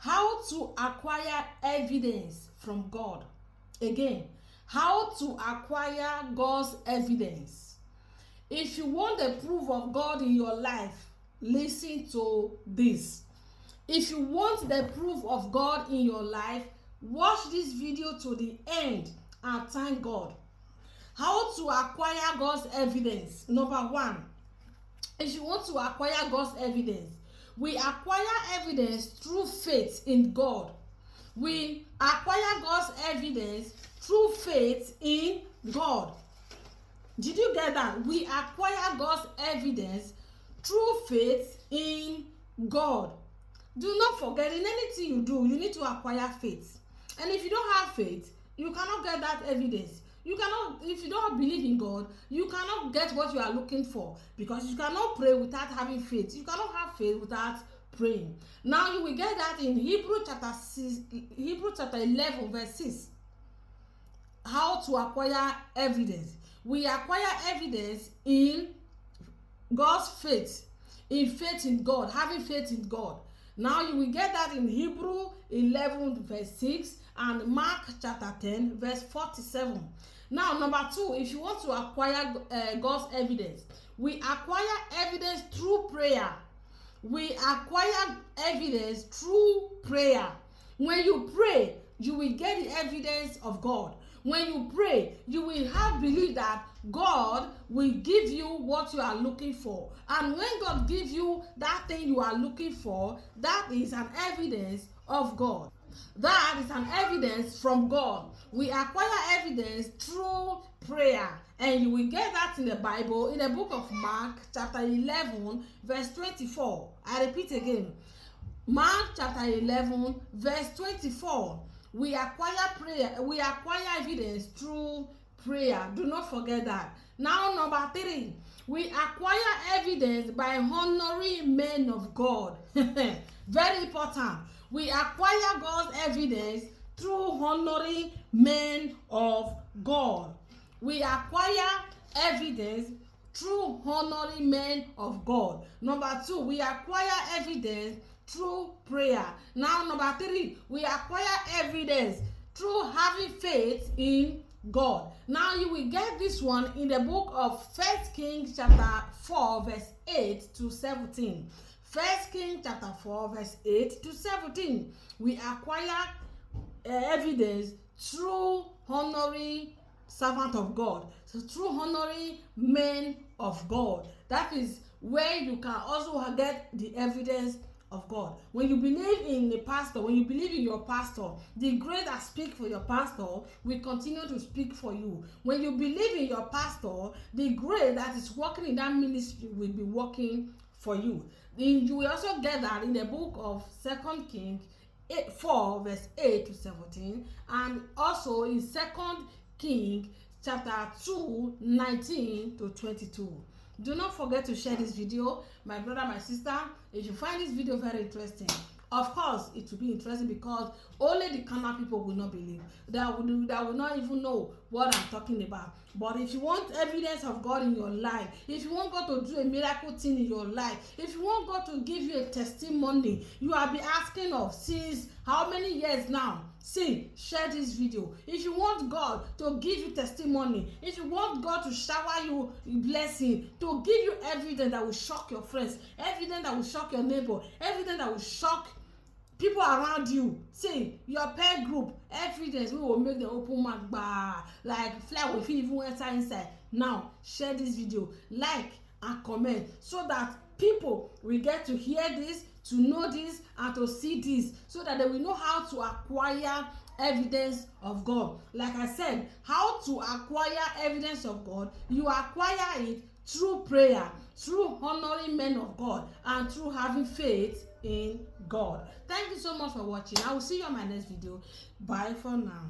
How to acquire evidence from God. Again, how to acquire God's evidence. If you want the proof of God in your life, listen to this. If you want the proof of God in your life, watch this video to the end and thank God. How to acquire God's evidence. Number one, if you want to acquire God's evidence, we acquire evidence through faith in God. We acquire God's evidence through faith in God. Did you get that? We acquire God's evidence through faith in God. Do not forget, in anything you do, you need to acquire faith. And if you don't have faith, you cannot get that evidence. You cannot, if you don't believe in God, you cannot get what you are looking for, because you cannot pray without having faith. You cannot have faith without praying. Now you will get that in Hebrews chapter 11 verse 6. How to acquire evidence. We acquire evidence in God's faith, in faith in God, having faith in God. Now you will get that in Hebrews 11 verse 6 and Mark chapter 10 verse 47. Now number two, if you want to acquire God's evidence, we acquire evidence through prayer. We acquire evidence through prayer. When you pray, you will get the evidence of God. When you pray, you will have belief that God will give you what you are looking for. And when God gives you that thing you are looking for, that is an evidence of God. That is an evidence from God. We acquire evidence through prayer. And you will get that in the Bible, in the book of Mark, chapter 11, verse 24. I repeat again. Mark chapter 11, verse 24. We acquire prayer. We acquire evidence through prayer. Do not forget that. Now, number three, we acquire evidence by honoring men of God. Very important. We acquire God's evidence through honoring men of God. We acquire evidence through honoring men of God. Number two, we acquire evidence through prayer. Now, number three, we acquire evidence through having faith in God. Now, you will get this one in the book of 1 Kings chapter 4 verse 8 to 17. 1 Kings chapter 4 verse 8 to 17. We acquire evidence through honoring servant of God. So through honoring men of God. That is where you can also get the evidence of God. When you believe in the pastor, when you believe in your pastor, the grace that speak for your pastor will continue to speak for you. When you believe in your pastor, the grace that is working in that ministry will be working for you. Then you will also get that in the book of 2 Kings 4 verse 8 to 17, and also in 2 Kings chapter 2 19 to 22. Do not forget to share this video, my brother, my sister. If you find this video very interesting, of course it will be interesting, because only the carnal people will not believe. That will not even know what I'm talking about. But if you want evidence of God in your life, if you want God to do a miracle thing in your life, if you want God to give you a testimony you have been asking of since how many years now, see, share this video. If you want God to give you testimony, if you want God to shower you blessing, to give you evidence that will shock your friends, evidence that will shock your neighbor, evidence that will shock people around you, see, your peer group, evidence we will make the open mouth like fly will fit even enter inside. Now share this video, like and comment, so that people will get to hear this, to know this, and to see this, so that they will know how to acquire evidence of God. Like I said, how to acquire evidence of God? You acquire it through prayer, through honoring men of God, and through having faith in God. Thank you so much for watching. I will see you on my next video. Bye for now.